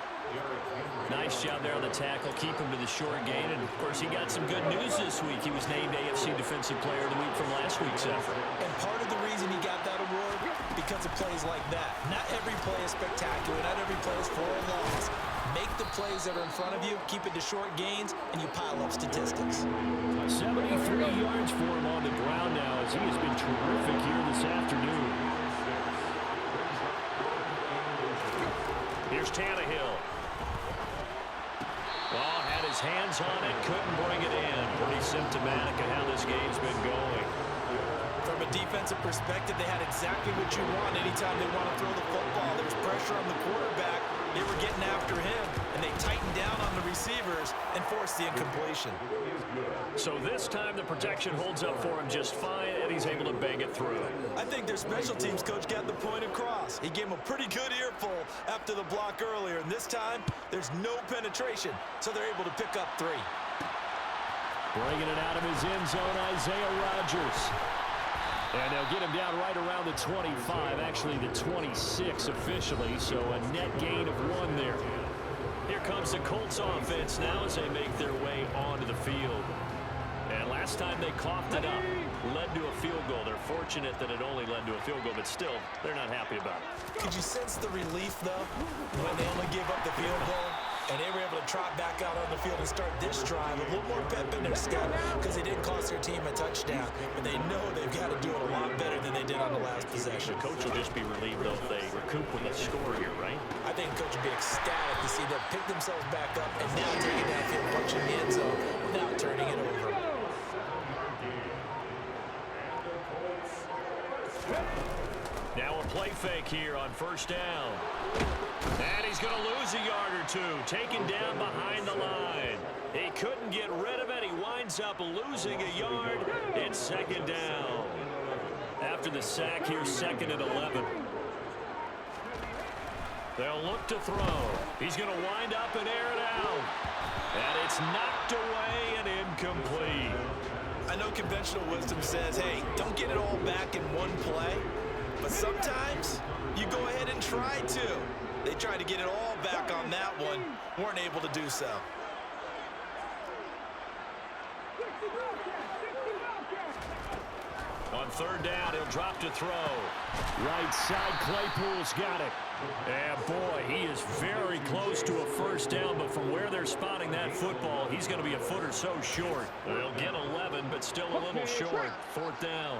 Nice job there on the tackle. Keep him to the short gain. And, of course, he got some good news this week. He was named AFC Defensive Player of the Week from last week's effort. And part of the reason he got that award, because of plays like that. Not every play is spectacular. Not every play is for a loss. Make the plays that are in front of you, keep it to short gains, and you pile up statistics. 73 yards for him on the ground now as he has been terrific here this afternoon. Here's Tannehill. Oh, had his hands on it, couldn't bring it in. Pretty symptomatic of how this game's been going. From a defensive perspective, they had exactly what you want anytime they want to throw the football. There was pressure on the quarterback. They were getting after him, and they tightened down on the receivers and forced the incompletion. So this time the protection holds up for him just fine, and he's able to bang it through. I think their special teams coach got the point across. He gave him a pretty good earful after the block earlier, and this time there's no penetration, so they're able to pick up 3. Bringing it out of his end zone, Isaiah Rodgers. And they'll get him down right around the 25, actually the 26 officially, so a net gain of 1 there. Here comes the Colts offense now as they make their way onto the field. And last time they coughed it up, led to a field goal. They're fortunate that it only led to a field goal, but still, they're not happy about it. Could you sense the relief, though, when they only gave up the field goal? And they were able to trot back out on the field and start this drive. A little more pep in their step because they didn't cost their team a touchdown. But they know they've got to do it a lot better than they did on the last possession. The coach will just be relieved, though, if they recoup with a score here, right? I think the coach will be ecstatic to see them pick themselves back up and now take it downfield, punching the end zone without turning it over. Now a play fake here on 1st down. And he's going to lose a yard or 2, taken down behind the line. He couldn't get rid of it. He winds up losing a yard. It's 2nd down. After the sack here, 2nd and 11. They'll look to throw. He's going to wind up and air it out. And it's knocked away and incomplete. I know conventional wisdom says, hey, don't get it all back in one play. But sometimes you go ahead and try to. They tried to get it all back on that one, weren't able to do so. On 3rd down, he'll drop to throw. Right side, Claypool's got it. And boy, he is very close to a 1st down, but from where they're spotting that football, he's going to be a foot or so short. They'll get 11, but still a little short. 4th down.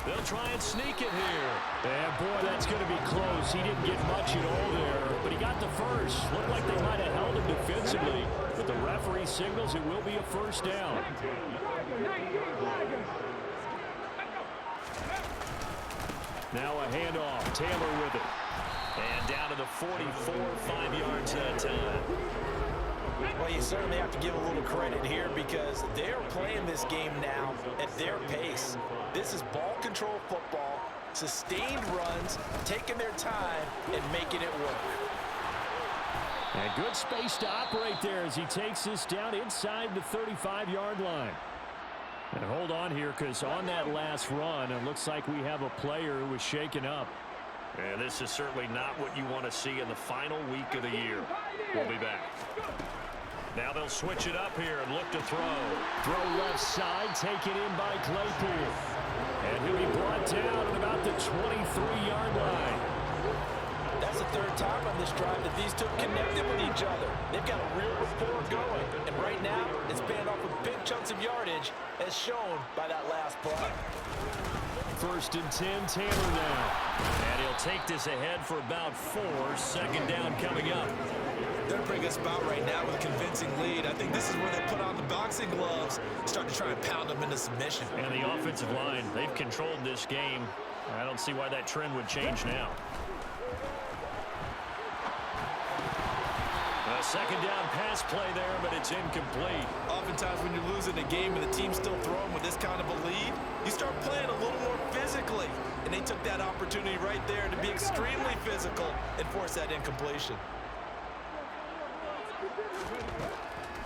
They'll try and sneak it here. And boy, that's going to be close. He didn't get much at all there, but he got the first. Looked like they might have held him defensively, but the referee signals it will be a 1st down. Now a handoff. Taylor with it. And down to the 44, 5 yards that time. Well, you certainly have to give a little credit here because they're playing this game now at their pace. This is ball control football, sustained runs, taking their time, and making it work. And good space to operate there as he takes this down inside the 35-yard line. And hold on here because on that last run, it looks like we have a player who was shaken up. And this is certainly not what you want to see in the final week of the year. We'll be back. Now they'll switch it up here and look to throw. Throw left side, taken in by Claypool. And he'll be brought down at about the 23-yard line. That's the third time on this drive that these two connected with each other. They've got a real rapport going. And right now, it's paying off with big chunks of yardage, as shown by that last play. 1st and 10, Taylor now. And he'll take this ahead for about 4. 2nd down coming up. They're in a pretty good spot right now with a convincing lead. I think this is where they put on the boxing gloves, start to try and pound them into submission. And the offensive line, they've controlled this game. I don't see why that trend would change now. A 2nd down pass play there, but it's incomplete. Oftentimes when you're losing a game and the team's still throwing with this kind of a lead, you start playing a little more physically. And they took that opportunity right there to be extremely physical and force that incompletion.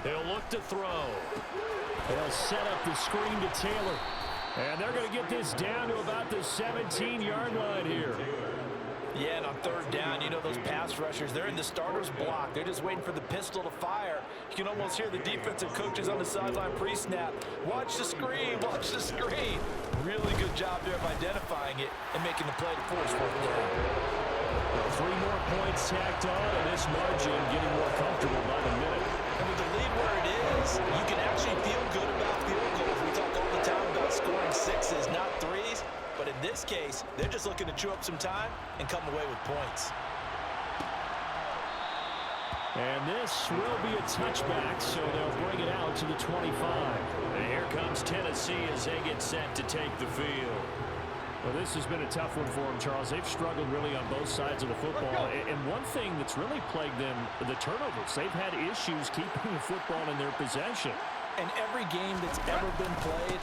They'll look to throw. They'll set up the screen to Taylor. And they're going to get this down to about the 17-yard line here. Yeah, and on 3rd down, you know those pass rushers, they're in the starter's block. They're just waiting for the pistol to fire. You can almost hear the defensive coaches on the sideline pre-snap. Watch the screen, watch the screen. Really good job there of identifying it and making the play to force work down. Well, 3 more points tacked on, and this margin getting more comfortable by the minute. And with the lead where it is, you can actually feel good about field goals. We talk all the time about scoring 6s, not 3s. But in this case, they're just looking to chew up some time and come away with points. And this will be a touchback, so they'll bring it out to the 25. And here comes Tennessee as they get set to take the field. Well, this has been a tough one for them, Charles. They've struggled really on both sides of the football. And one thing that's really plagued them, the turnovers. They've had issues keeping the football in their possession. And every game that's ever been played,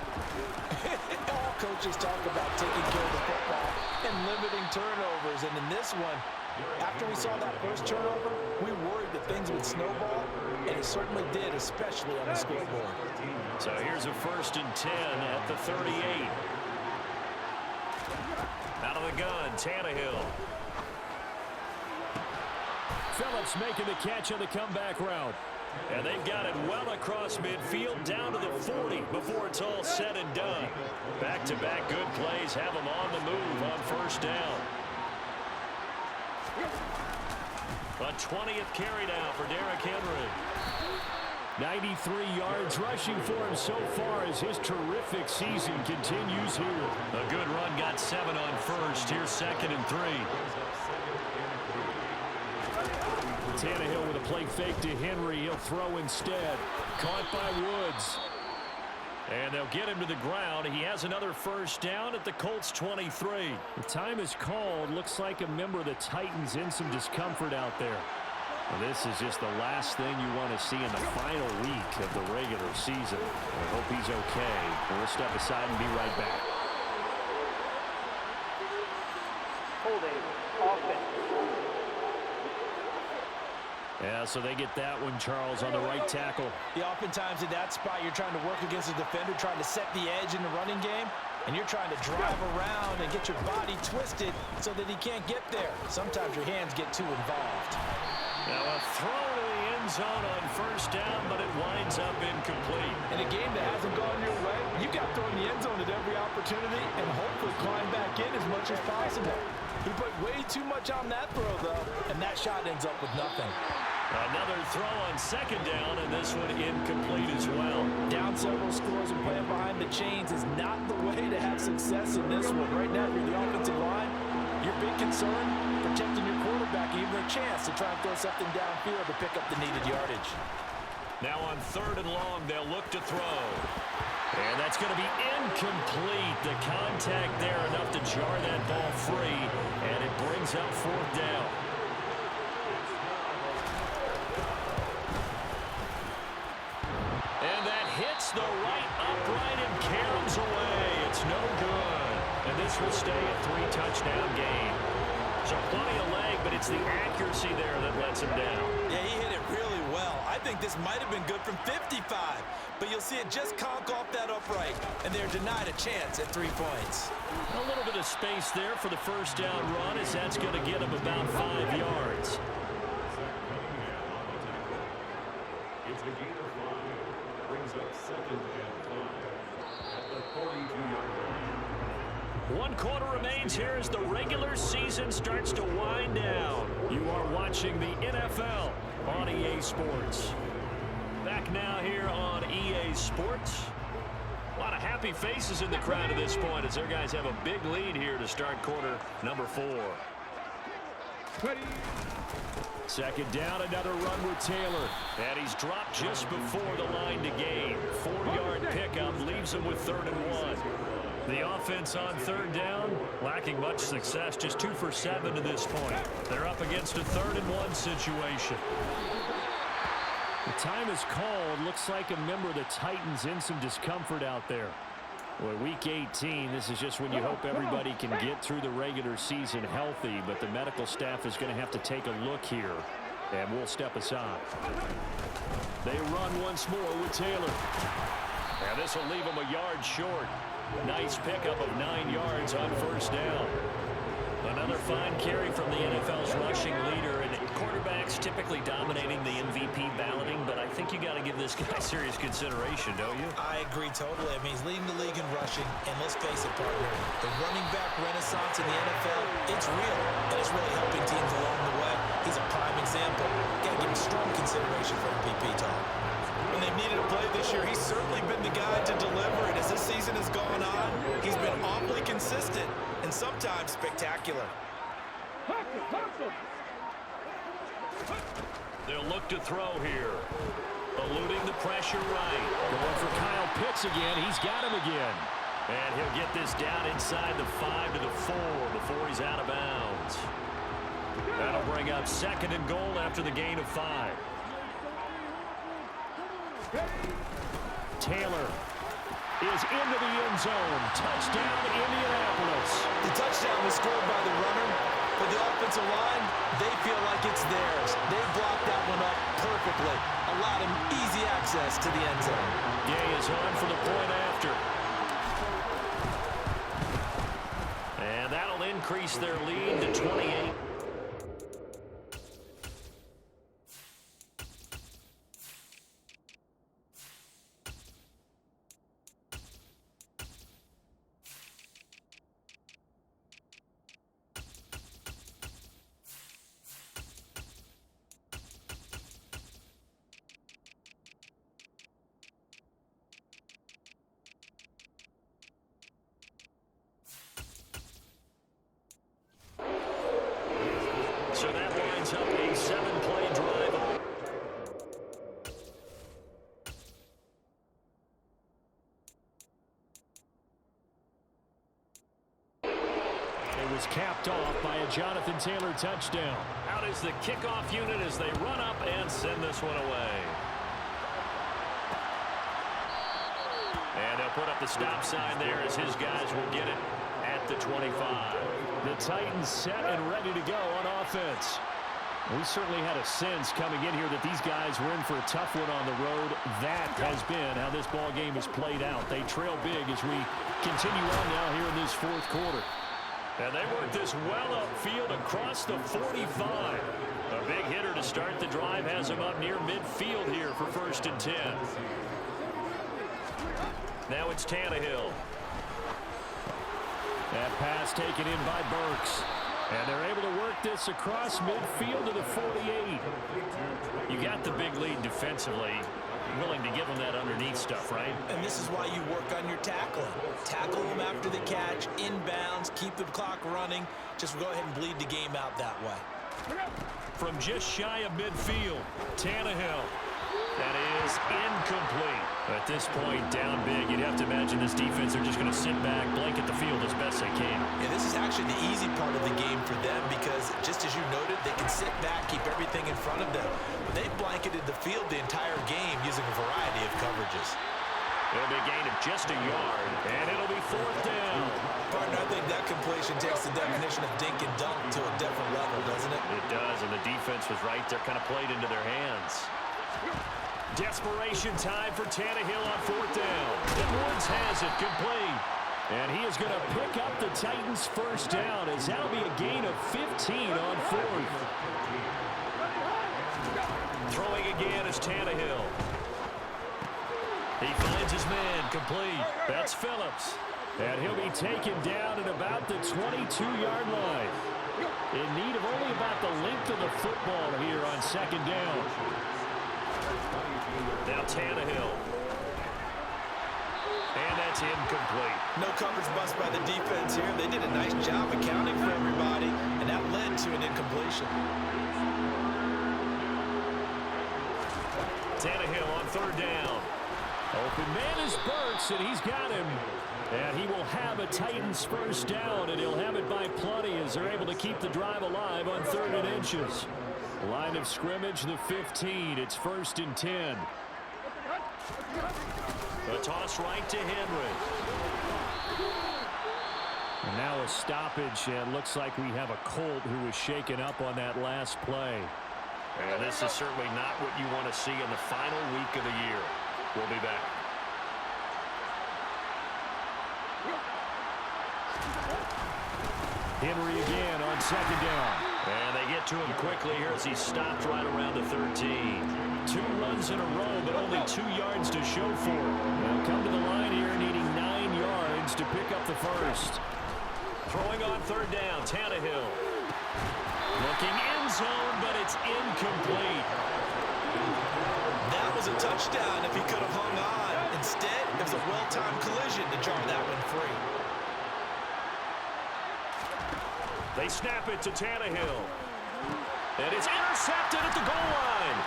all coaches talk about taking care of the football and limiting turnovers. And in this one, after we saw that first turnover, we worried that things would snowball, and it certainly did, especially on the scoreboard. So here's a 1st and 10 at the 38. Out of the gun, Tannehill. Phillips making the catch on the comeback route. And they've got it well across midfield down to the 40 before it's all said and done. Back-to-back good plays have them on the move on 1st down. A 20th carry now for Derrick Henry. 93 yards rushing for him so far as his terrific season continues here. A good run, got 7 on 1st. Here's 2nd and 3. Tannehill with a play fake to Henry. He'll throw instead. Caught by Woods. And they'll get him to the ground. He has another 1st down at the Colts 23. The time is called. Looks like a member of the Titans in some discomfort out there. Well, this is just the last thing you want to see in the final week of the regular season. I hope he's okay. We'll step aside and be right back. Holding. Offense. Yeah, so they get that one, Charles, on the right tackle. Yeah, oftentimes in that spot, you're trying to work against a defender, trying to set the edge in the running game, and you're trying to drive around and get your body twisted so that he can't get there. Sometimes your hands get too involved. Now a throw to the end zone on 1st down, but it winds up incomplete. In a game that hasn't gone your way, you got to throw in the end zone at every opportunity and hopefully climb back in as much as possible. He put way too much on that throw, though, and that shot ends up with nothing. Another throw on 2nd down, and this one incomplete as well. Down several scores and playing behind the chains is not the way to have success in this one. Right now, if you're the offensive line, your big concern, protecting your quarterback, even a chance to try and throw something downfield to pick up the needed yardage. Now on 3rd and long, they'll look to throw. And And that's going to be incomplete. The contact there enough to jar that ball free, and it brings up fourth down. And that hits the right upright and caroms away. It's no good. And this will stay a 3-touchdown game. So plenty of leg, but it's the accuracy there that lets him down. Yeah, he hit it really well. I think this might have been good from 55, but you'll see it just conk off that upright, and they're denied a chance at 3 points. A little bit of space there for the first down run, as that's going to get him about 5 yards. It's a gain of 5. Brings up 2nd and 5 at the 42-yard line. 1 quarter remains here as the regular season starts to wind down. You are watching the NFL on EA Sports. Back now here on EA Sports. A lot of happy faces in the crowd at this point as their guys have a big lead here to start quarter number 4. Second down, another run with Taylor. And he's dropped just before the line to gain. 4-yard pickup leaves him with 3rd and 1. The offense on 3rd down, lacking much success, just 2 for 7 to this point. They're up against a 3rd and 1 situation. The time is called. Looks like a member of the Titans in some discomfort out there. Boy, week 18, this is just when you hope everybody can get through the regular season healthy, but the medical staff is going to have to take a look here, and we'll step aside. They run once more with Taylor. And this will leave him a yard short. Nice pickup of 9 yards on 1st down. Another fine carry from the NFL's rushing leader, and quarterbacks typically dominating the MVP balloting, but I think you got to give this guy serious consideration, don't you? I agree totally. I mean, he's leading the league in rushing, and let's face it, partner, the running back renaissance in the NFL, it's real, and it's really helping teams along the way. He's a prime example. Got to give him strong consideration for MVP talk. When they've needed a play this year, he's certainly been the guy to deliver, and as this season has gone on, he's been awfully consistent and sometimes spectacular. They'll look to throw here. Eluding the pressure right. Going for Kyle Pitts again. He's got him again. And he'll get this down inside the 5 to the 4 before he's out of bounds. That'll bring up 2nd and goal after the gain of 5. Taylor is into the end zone. Touchdown, Indianapolis. The touchdown was scored by the runner. For the offensive line, they feel like it's theirs. They blocked that one up perfectly. Allowed him easy access to the end zone. Gay is on for the point after. And that'll increase their lead to 28. So that lines up a 7-play drive. It was capped off by a Jonathan Taylor touchdown. Out is the kickoff unit as they run up and send this one away. And they'll put up the stop sign there as his guys will get it at the 25. The Titans set and ready to go on offense. We certainly had a sense coming in here that these guys were in for a tough one on the road. That has been how this ball game has played out. They trail big as we continue on now here in this 4th quarter. And they work this well upfield across the 45. A big hitter to start the drive has him up near midfield here for 1st and 10. Now it's Tannehill. That pass taken in by Burks. And they're able to work this across midfield to the 48. You got the big lead defensively. Willing to give them that underneath stuff, right? And this is why you work on your tackling. Tackle them after the catch, inbounds, keep the clock running. Just go ahead and bleed the game out that way. From just shy of midfield, Tannehill. That is incomplete. At this point, down big, you'd have to imagine this defense are just going to sit back, blanket the field as best they can. Yeah, this is actually the easy part of the game for them because, just as you noted, they can sit back, keep everything in front of them. But they blanketed the field the entire game using a variety of coverages. It'll be a gain of just a yard, and it'll be 4th down. Partner, I think that completion takes the definition of dink and dunk to a different level, doesn't it? It does, and the defense was right there, kind of played into their hands. Desperation time for Tannehill on 4th down. And Woods has it complete. And he is going to pick up the Titans' first down as that'll be a gain of 15 on 4th. Throwing again is Tannehill. He finds his man complete. That's Phillips. And he'll be taken down at about the 22-yard line. In need of only about the length of the football here on 2nd down. Now Tannehill. And that's incomplete. No coverage bust by the defense here. They did a nice job accounting for everybody, and that led to an incompletion. Tannehill on 3rd down. Open man is Burks, and he's got him. And he will have a Titans first down, and he'll have it by plenty as they're able to keep the drive alive on 3rd and inches. Line of scrimmage, the 15. It's 1st and 10. A toss right to Henry. And now a stoppage, and looks like we have a Colt who was shaken up on that last play. And this is certainly not what you want to see in the final week of the year. We'll be back. Henry again on 2nd down. And they get to him quickly here as he stopped right around the 13. 2 runs in a row, but only 2 yards to show for it. They'll come to the line here needing 9 yards to pick up the first. Throwing on 3rd down, Tannehill. Looking end zone, but it's incomplete. That was a touchdown if he could have hung on. Instead, it was a well-timed collision to jar that one free. They snap it to Tannehill. And it's intercepted at the goal line.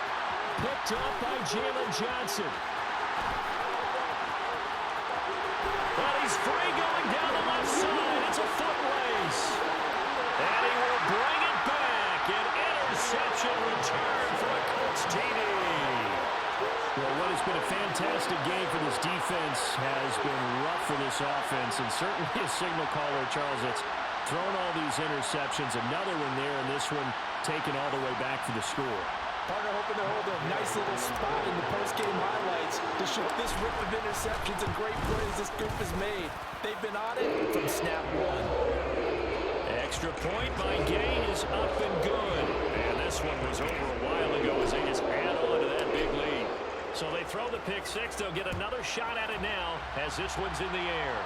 Picked up by Jalen Johnson. But he's free going down the left side. It's a foot race. And he will bring it back. An interception return for a Colts TD. Well, what has been a fantastic game for this defense has been rough for this offense. And certainly a signal caller, Charles, that's thrown all these interceptions. Another one there, and this one taken all the way back for the score. Partner hoping to hold a nice little spot in the post-game highlights to show this rip of interceptions and great plays this group has made. They've been on it from snap 1. Extra point by Gay is up and good. And this one was over a while ago as they just add on to that big lead. So they throw the pick 6. They'll get another shot at it now as this one's in the air.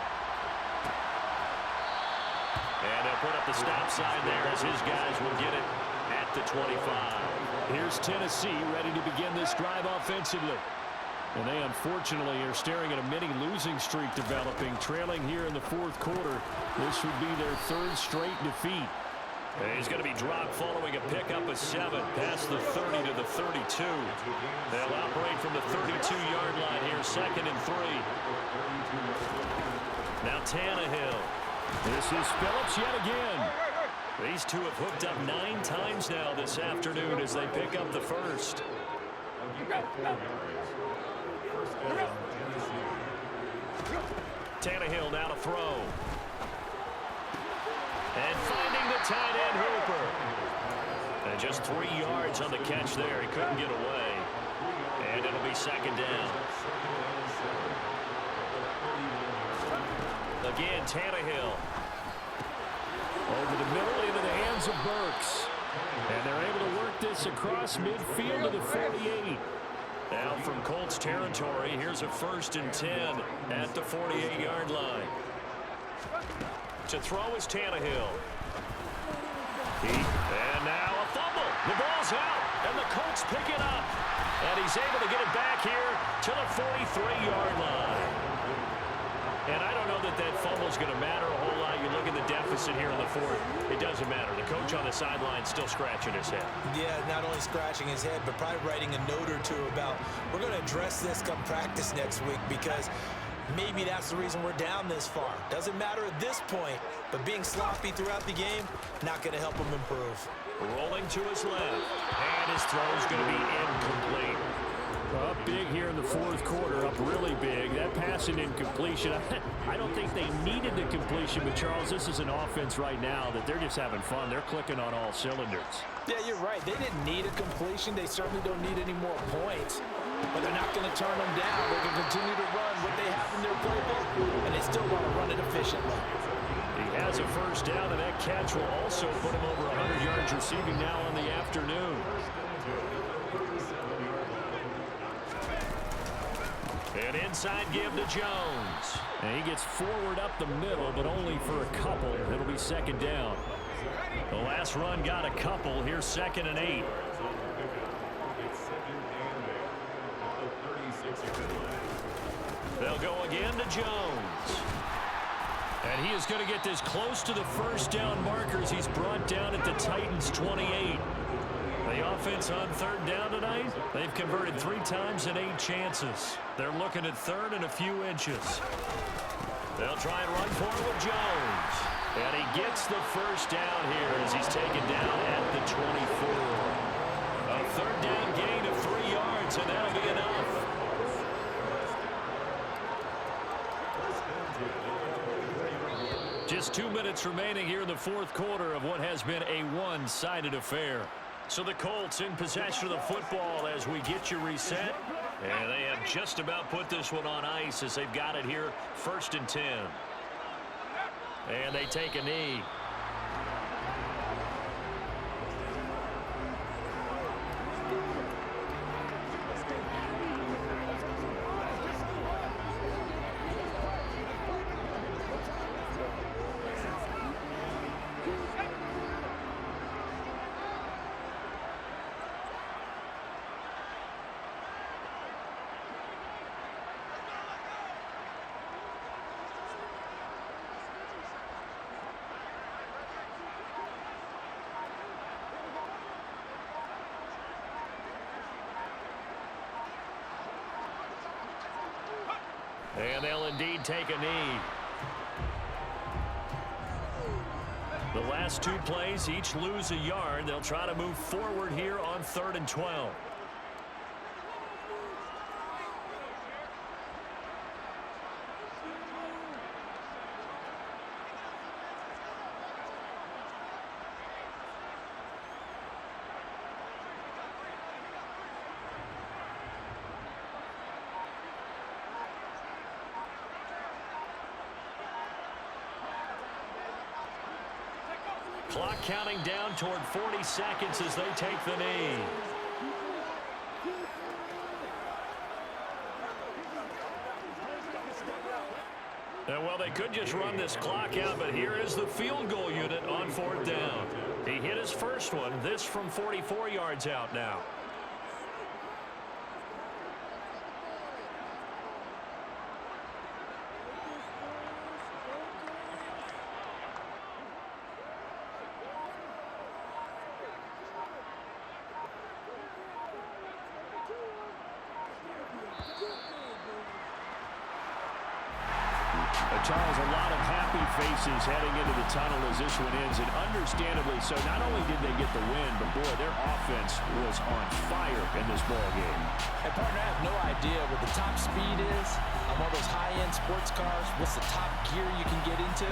And they'll put up the stop sign there as his guys will get it at the 25. Here's Tennessee ready to begin this drive offensively. And they unfortunately are staring at a mini losing streak developing, trailing here in the 4th quarter. This would be their 3rd straight defeat. And he's going to be dropped following a pickup of 7 past the 30 to the 32. They'll operate from the 32-yard line here, 2nd and 3. Now Tannehill. This is Phillips yet again. These two have hooked up 9 times now this afternoon as they pick up the first. Tannehill now to throw. And finding the tight end Hooper. And just 3 yards on the catch there. He couldn't get away. And it'll be 2nd down. Again, Tannehill. Over the middle into the hands of Burks. And they're able to work this across midfield to the 48. Now from Colts territory, here's a 1st and 10 at the 48-yard line. To throw is Tannehill. And now a fumble. The ball's out, and the Colts pick it up. And he's able to get it back here to the 43-yard line. And I don't know that that fumble's going to matter a whole lot. You look look at the deficit here in the fourth, it doesn't matter. The coach on the sideline still scratching his head. Yeah, not only scratching his head, but probably writing a note or two about, we're going to address this come practice next week, because maybe that's the reason we're down this far. Doesn't matter at this point, but being sloppy throughout the game, not going to help him improve. Rolling to his left, and his throw is going to be incomplete. Up big here in the fourth quarter, up really big. That pass and incompletion, I don't think they needed the completion, but Charles, this is an offense right now that they're just having fun. They're clicking on all cylinders. Yeah, you're right. They didn't need a completion. They certainly don't need any more points, but they're not going to turn them down. They're going to continue to run what they have in their playbook, and they still want to run it efficiently. He has a first down, and that catch will also put him over 100 yards receiving now on the afternoon. An inside give to Jones. And he gets forward up the middle, but only for a couple. It'll be second down. The last run got a couple. Here's 2nd and 8. They'll go again to Jones. And he is going to get this close to the first down markers. He's brought down at the Titans' 28. The offense on 3rd down tonight, they've converted 3 times in 8 chances. They're looking at 3rd and a few inches. They'll try and run for it with Jones. And he gets the first down here as he's taken down at the 24. A 3rd down gain of 3 yards, and that'll be enough. Just 2 minutes remaining here in the fourth quarter of what has been a one-sided affair. So the Colts in possession of the football as we get you reset. And they have just about put this one on ice as they've got it here 1st and 10. And they take a knee. And they'll indeed take a knee. The last 2 plays each lose a yard. They'll try to move forward here on 3rd and 12. Clock counting down toward 40 seconds as they take the knee. And well, they could just run this clock out, but here is the field goal unit on 4th down. He hit his first one, this from 44 yards out now. Charles, a lot of happy faces heading into the tunnel as this one ends, and understandably so. Not only did they get the win, but boy, their offense was on fire in this ball game. And partner, I have no idea what the top speed is on all those high-end sports cars. What's the top gear you can get into?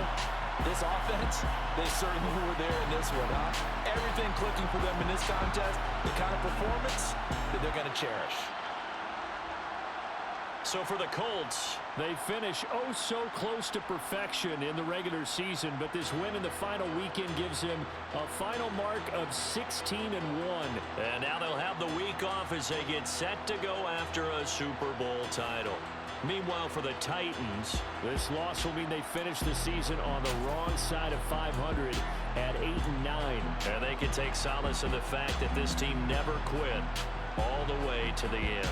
This offense, they certainly were there in this one, huh? Everything clicking for them in this contest, the kind of performance that they're going to cherish. So for the Colts, they finish oh so close to perfection in the regular season, but this win in the final weekend gives them a final mark of 16-1. And now they'll have the week off as they get set to go after a Super Bowl title. Meanwhile, for the Titans, this loss will mean they finish the season on the wrong side of 500 at 8-9. And they can take solace in the fact that this team never quit all the way to the end.